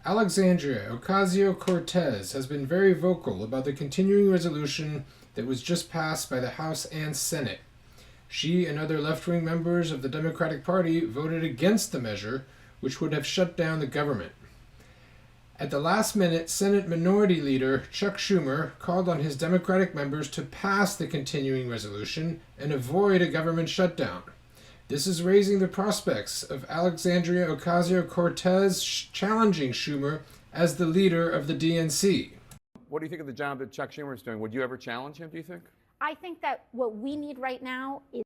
Alexandria Ocasio-Cortez has been very vocal about the continuing resolution that was just passed by the House and Senate. She and other left-wing members of the Democratic Party voted against the measure, which would have shut down the government. At the last minute, Senate Minority Leader Chuck Schumer called on his Democratic members to pass the continuing resolution and avoid a government shutdown. This is raising the prospects of Alexandria Ocasio-Cortez challenging Schumer as the leader of the DNC. What do you think of the job that Chuck Schumer is doing? Would you ever challenge him, do you think? I think that what we need right now is...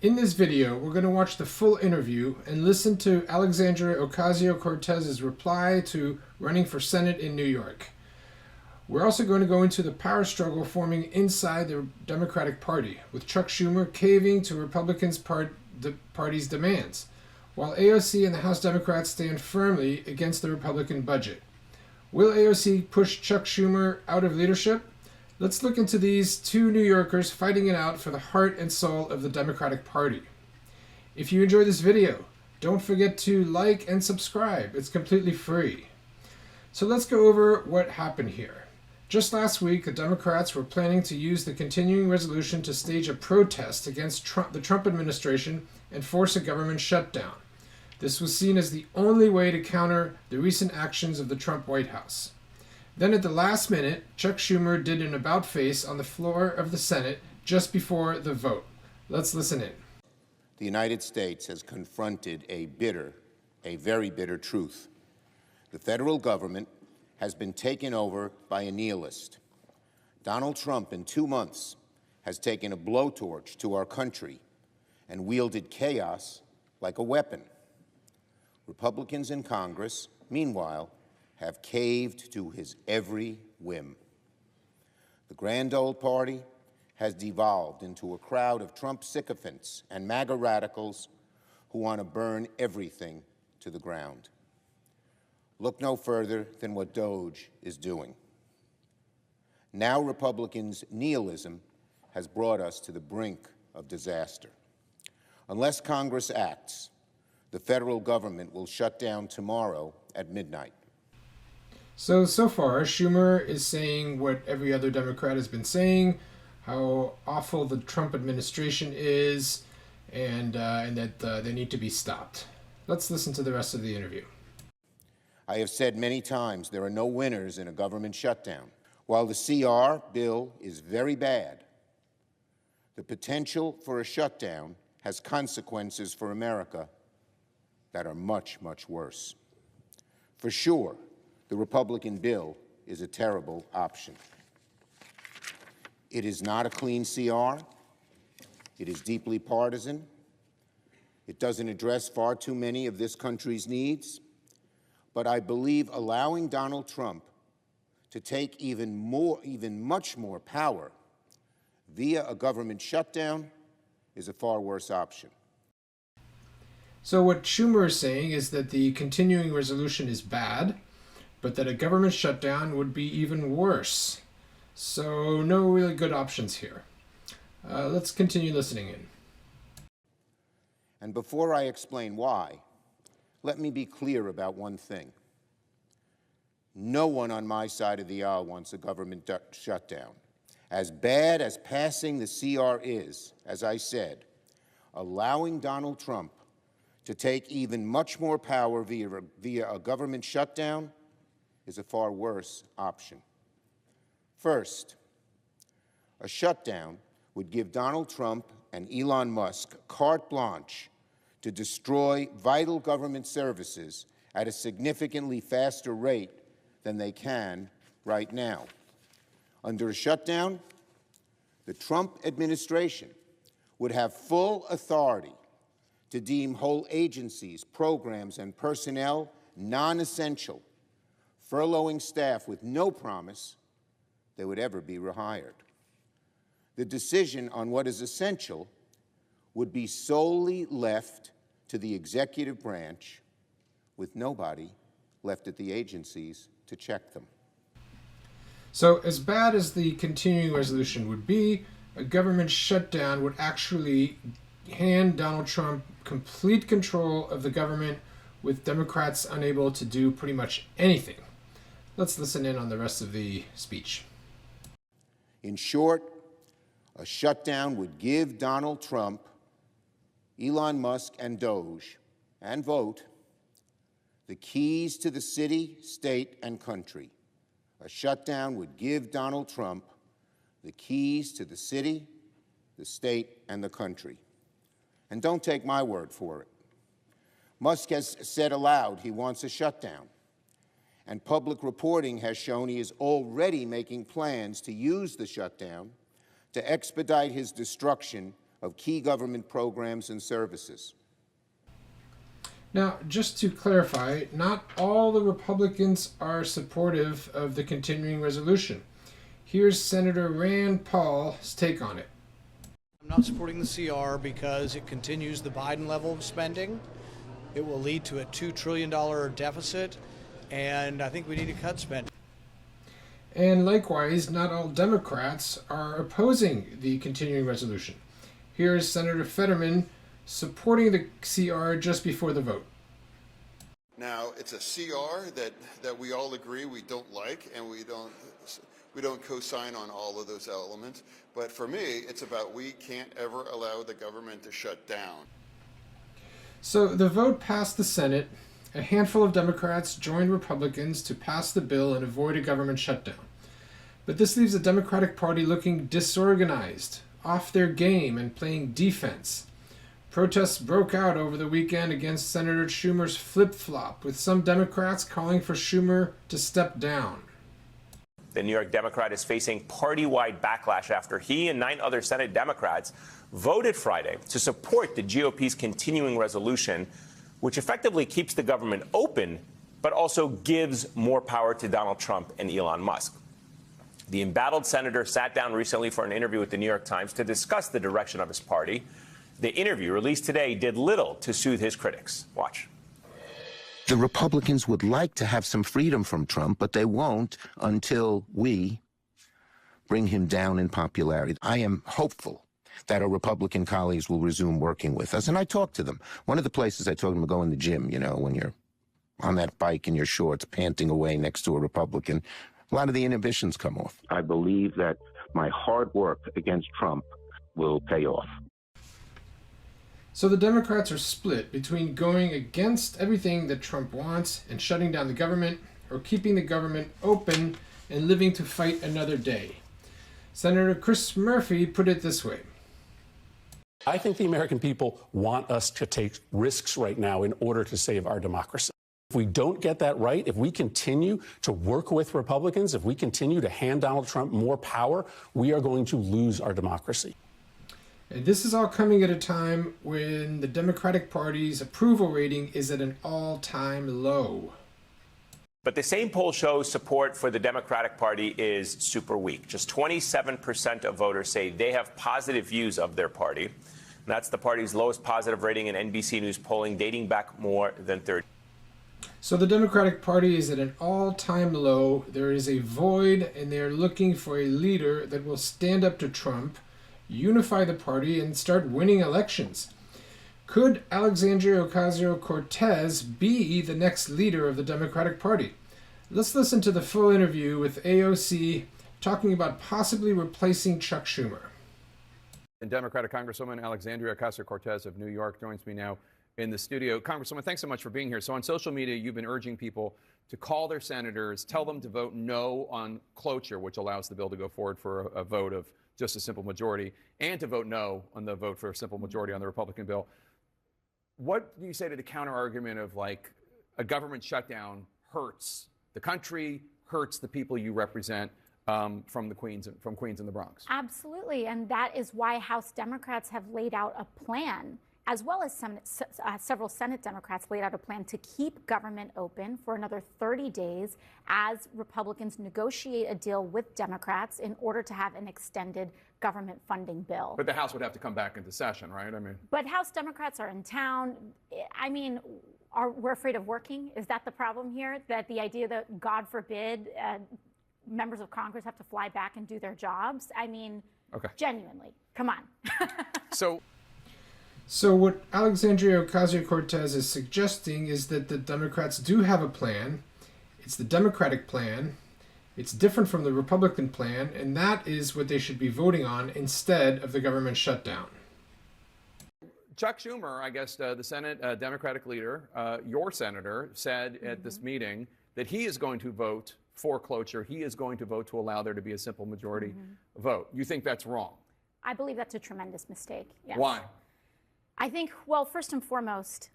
In this video, we're going to watch the full interview and listen to Alexandria Ocasio-Cortez's reply to running for Senate in New York. We're also going to go into the power struggle forming inside the Democratic Party, with Chuck Schumer caving to Republicans' party's demands, while AOC and the House Democrats stand firmly against the Republican budget. Will AOC push Chuck Schumer out of leadership? Let's look into these two New Yorkers fighting it out for the heart and soul of the Democratic Party. If you enjoyed this video, don't forget to like and subscribe. It's completely free. So let's go over what happened here. Just last week, the Democrats were planning to use the continuing resolution to stage a protest against the Trump administration and force a government shutdown. This was seen as the only way to counter the recent actions of the Trump White House. Then at the last minute, Chuck Schumer did an about-face on the floor of the Senate just before the vote. Let's listen in. The United States has confronted a very bitter truth. The federal government has been taken over by a nihilist. Donald Trump, in 2 months, has taken a blowtorch to our country and wielded chaos like a weapon. Republicans in Congress, meanwhile, have caved to his every whim. The grand old party has devolved into a crowd of Trump sycophants and MAGA radicals who want to burn everything to the ground. Look no further than what DOJ is doing. Now Republicans' nihilism has brought us to the brink of disaster. Unless Congress acts, the federal government will shut down tomorrow at midnight. So far, Schumer is saying what every other Democrat has been saying, how awful the Trump administration is, and that they need to be stopped. Let's listen to the rest of the interview. I have said many times there are no winners in a government shutdown. While the CR bill is very bad, the potential for a shutdown has consequences for America that are much, much worse. For sure, the Republican bill is a terrible option. It is not a clean CR. It is deeply partisan. It doesn't address far too many of this country's needs. But I believe allowing Donald Trump to take even much more power via a government shutdown is a far worse option. So what Schumer is saying is that the continuing resolution is bad, but that a government shutdown would be even worse. So no really good options here. Let's continue listening in. And before I explain why, let me be clear about one thing. No one on my side of the aisle wants a government shutdown. As bad as passing the CR is, as I said, allowing Donald Trump to take even much more power via a government shutdown is a far worse option. First, a shutdown would give Donald Trump and Elon Musk carte blanche to destroy vital government services at a significantly faster rate than they can right now. Under a shutdown, the Trump administration would have full authority to deem whole agencies, programs, and personnel non-essential, furloughing staff with no promise they would ever be rehired. The decision on what is essential would be solely left to the executive branch, with nobody left at the agencies to check them. So as bad as the continuing resolution would be, a government shutdown would actually hand Donald Trump complete control of the government with Democrats unable to do pretty much anything. Let's listen in on the rest of the speech. In short, a shutdown would give Donald Trump, Elon Musk, and Doge, and Vote, the keys to the city, state, and country. A shutdown would give Donald Trump the keys to the city, the state, and the country. And don't take my word for it. Musk has said aloud he wants a shutdown. And public reporting has shown he is already making plans to use the shutdown to expedite his destruction of key government programs and services. Now, just to clarify, not all the Republicans are supportive of the continuing resolution. Here's Senator Rand Paul's take on it. I'm not supporting the CR because it continues the Biden level of spending. It will lead to a $2 trillion deficit, and I think we need to cut spending. And likewise, not all Democrats are opposing the continuing resolution. Here's Senator Fetterman supporting the CR just before the vote. Now, it's a CR that we all agree we don't like, and we don't co-sign on all of those elements. But for me, it's about we can't ever allow the government to shut down. So the vote passed the Senate. A handful of Democrats joined Republicans to pass the bill and avoid a government shutdown. But this leaves the Democratic Party looking disorganized, off their game, and playing defense. Protests broke out over the weekend against Senator Schumer's flip-flop, with some Democrats calling for Schumer to step down. The New York Democrat is facing party-wide backlash after he and 9 other Senate Democrats voted Friday to support the GOP's continuing resolution, which effectively keeps the government open, but also gives more power to Donald Trump and Elon Musk. The embattled senator sat down recently for an interview with the New York Times to discuss the direction of his party. The interview, released today, did little to soothe his critics. Watch. The Republicans would like to have some freedom from Trump, but they won't until we bring him down in popularity. I am hopeful that our Republican colleagues will resume working with us. And I talk to them. One of the places I told them to go in the gym, you know, when you're on that bike in your shorts, panting away next to a Republican, a lot of the inhibitions come off. I believe that my hard work against Trump will pay off. So the Democrats are split between going against everything that Trump wants and shutting down the government, or keeping the government open and living to fight another day. Senator Chris Murphy put it this way. I think the American people want us to take risks right now in order to save our democracy. If we don't get that right, if we continue to work with Republicans, if we continue to hand Donald Trump more power, we are going to lose our democracy. And this is all coming at a time when the Democratic Party's approval rating is at an all-time low. But the same poll shows support for the Democratic Party is super weak. Just 27% of voters say they have positive views of their party. And that's the party's lowest positive rating in NBC News polling dating back more than 30. So the Democratic Party is at an all-time low. There is a void, and they're looking for a leader that will stand up to Trump, unify the party, and start winning elections. Could Alexandria Ocasio-Cortez be the next leader of the Democratic Party? Let's listen to the full interview with AOC talking about possibly replacing Chuck Schumer. And Democratic Congresswoman Alexandria Ocasio-Cortez of New York joins me now in the studio. Congresswoman, thanks so much for being here. So on social media, you've been urging people to call their senators, tell them to vote no on cloture, which allows the bill to go forward for a vote of just a simple majority, and to vote no on the vote for a simple majority on the Republican bill. What do you say to the counter argument of, like, a government shutdown hurts the country, hurts the people you represent from Queens and the Bronx? Absolutely, and that is why House Democrats have laid out a plan, as well as several Senate Democrats laid out a plan to keep government open for another 30 days as Republicans negotiate a deal with Democrats in order to have an extended government funding bill. But the House would have to come back into session, right? I mean, but House Democrats are in town. I mean, we're afraid of working? Is that the problem here? That the idea that, God forbid, members of Congress have to fly back and do their jobs? I mean, okay. Genuinely, come on. So So what Alexandria Ocasio-Cortez is suggesting is that the Democrats do have a plan. It's the Democratic plan. It's different from the Republican plan, and that is what they should be voting on instead of the government shutdown. Chuck Schumer, I guess the Senate Democratic leader, your senator, said at this meeting that he is going to vote for cloture. He is going to vote to allow there to be a simple majority vote. You think that's wrong? I believe that's a tremendous mistake. Yes. Why? I think, well, first and foremost,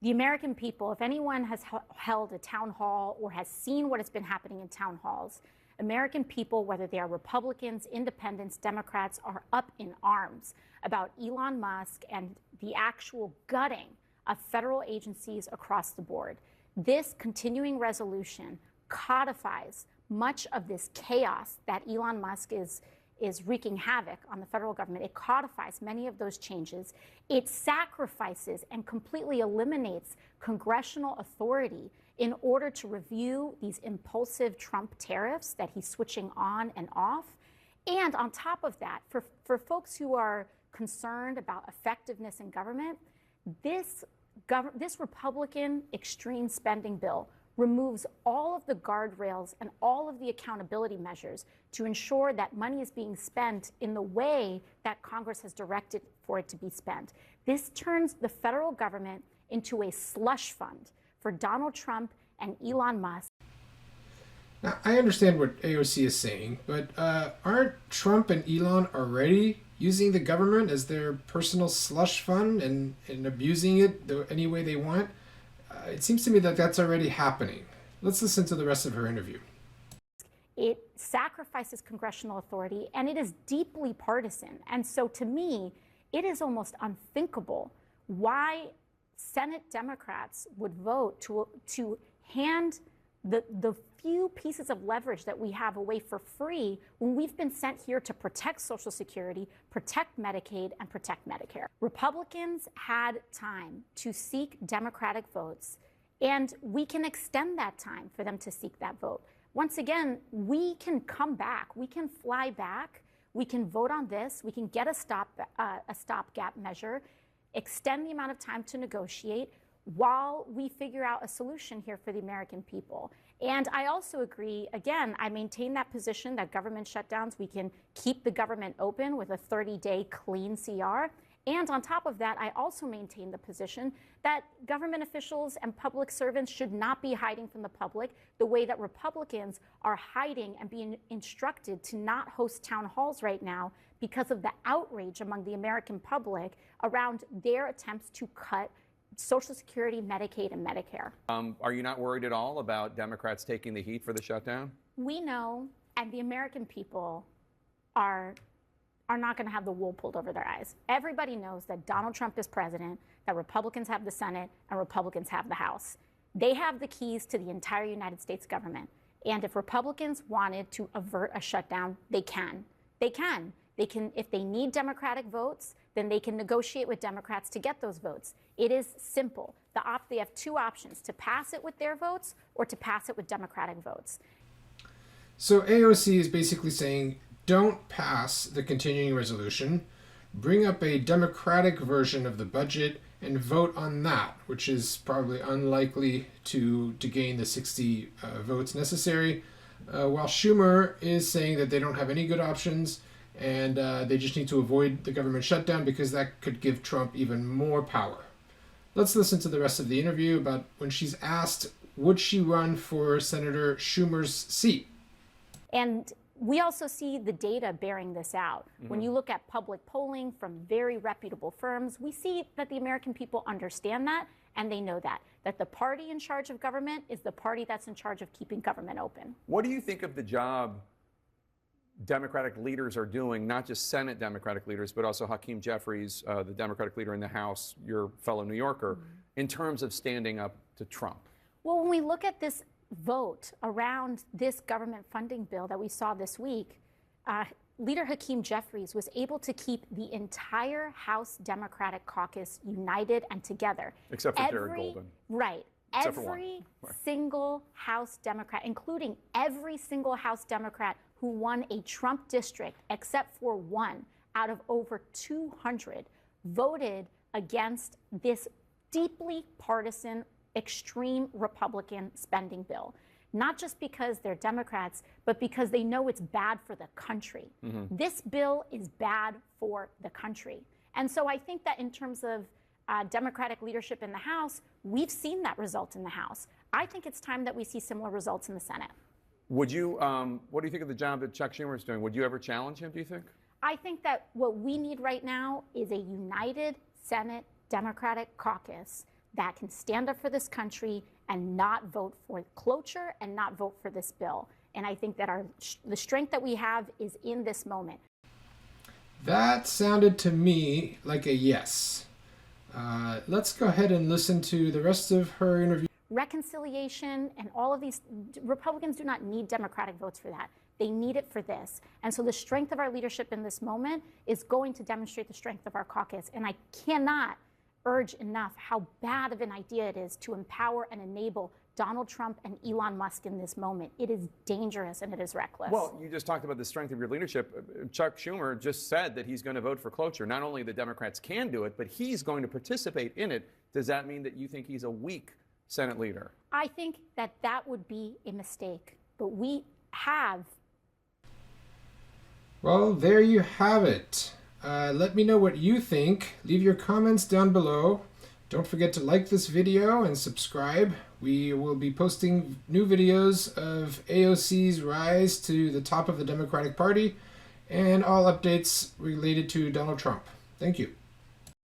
the American people, if anyone has held a town hall or has seen what has been happening in town halls, American people, whether they are Republicans, independents, Democrats, are up in arms about Elon Musk and the actual gutting of federal agencies across the board. This continuing resolution codifies much of this chaos that Elon Musk is wreaking havoc on the federal government. It codifies many of those changes. It sacrifices and completely eliminates congressional authority in order to review these impulsive Trump tariffs that he's switching on and off. And on top of that, for folks who are concerned about effectiveness in government, this Republican extreme spending bill removes all of the guardrails and all of the accountability measures to ensure that money is being spent in the way that Congress has directed for it to be spent. This turns the federal government into a slush fund for Donald Trump and Elon Musk. Now, I understand what AOC is saying, but aren't Trump and Elon already using the government as their personal slush fund and abusing it any way they want? It seems to me that that's already happening. Let's listen to the rest of her interview. It sacrifices congressional authority, and it is deeply partisan. And so to me, it is almost unthinkable why Senate Democrats would vote to hand the few pieces of leverage that we have away for free when we've been sent here to protect Social Security, protect Medicaid, and protect Medicare. Republicans had time to seek Democratic votes, and we can extend that time for them to seek that vote. Once again, we can come back, we can fly back, we can vote on this, we can get a stopgap measure, extend the amount of time to negotiate while we figure out a solution here for the American people. And I also agree, again, I maintain that position that government shutdowns, we can keep the government open with a 30-day clean CR. And on top of that, I also maintain the position that government officials and public servants should not be hiding from the public the way that Republicans are hiding and being instructed to not host town halls right now because of the outrage among the American public around their attempts to cut Social Security, Medicaid, and Medicare. Are you not worried at all about Democrats taking the heat for the shutdown? We know, and the American people are not going to have the wool pulled over their eyes. Everybody knows that Donald Trump is president, that Republicans have the Senate, and Republicans have the House. They have the keys to the entire United States government. And if Republicans wanted to avert a shutdown, they can. They can. They can, if they need Democratic votes, then they can negotiate with Democrats to get those votes. It is simple. They have two options, to pass it with their votes or to pass it with Democratic votes. So AOC is basically saying, don't pass the continuing resolution, bring up a Democratic version of the budget and vote on that, which is probably unlikely to gain the 60 votes necessary, while Schumer is saying that they don't have any good options and they just need to avoid the government shutdown because that could give Trump even more power. Let's listen to the rest of the interview about when she's asked, would she run for Senator Schumer's seat? And we also see the data bearing this out. When you look at public polling from very reputable firms, we see that the American people understand that, and they know that the party in charge of government is the party that's in charge of keeping government open. What do you think of the job Democratic leaders are doing, not just Senate Democratic leaders, but also Hakeem Jeffries, the Democratic leader in the House, your fellow New Yorker, in terms of standing up to Trump? Well, when we look at this vote around this government funding bill that we saw this week, Leader Hakeem Jeffries was able to keep the entire House Democratic caucus united and together. Except for Jared Golden. Right. Except for every one. single House Democrat, including every single House Democrat who won a Trump district, except for one out of over 200, voted against this deeply partisan, extreme Republican spending bill. Not just because they're Democrats, but because they know it's bad for the country. This bill is bad for the country. And so I think that in terms of Democratic leadership in the House, we've seen that result in the House. I think it's time that we see similar results in the Senate. Would you, what do you think of the job that Chuck Schumer is doing? Would you ever challenge him, do you think? I think that what we need right now is a united Senate Democratic caucus that can stand up for this country and not vote for cloture and not vote for this bill. And I think that the strength that we have is in this moment. That sounded to me like a yes. Let's go ahead and listen to the rest of her interview. Reconciliation and all of these, Republicans do not need Democratic votes for that. They need it for this. And so the strength of our leadership in this moment is going to demonstrate the strength of our caucus. And I cannot urge enough how bad of an idea it is to empower and enable Donald Trump and Elon Musk in this moment. It is dangerous and it is reckless. Well, you just talked about the strength of your leadership. Chuck Schumer just said that he's going to vote for cloture. Not only the Democrats can do it, but he's going to participate in it. Does that mean that you think he's a weak Senate leader? I think that that would be a mistake. But we have. Well, there you have it. Let me know what you think. Leave your comments down below. Don't forget to like this video and subscribe. We will be posting new videos of AOC's rise to the top of the Democratic Party and all updates related to Donald Trump. Thank you.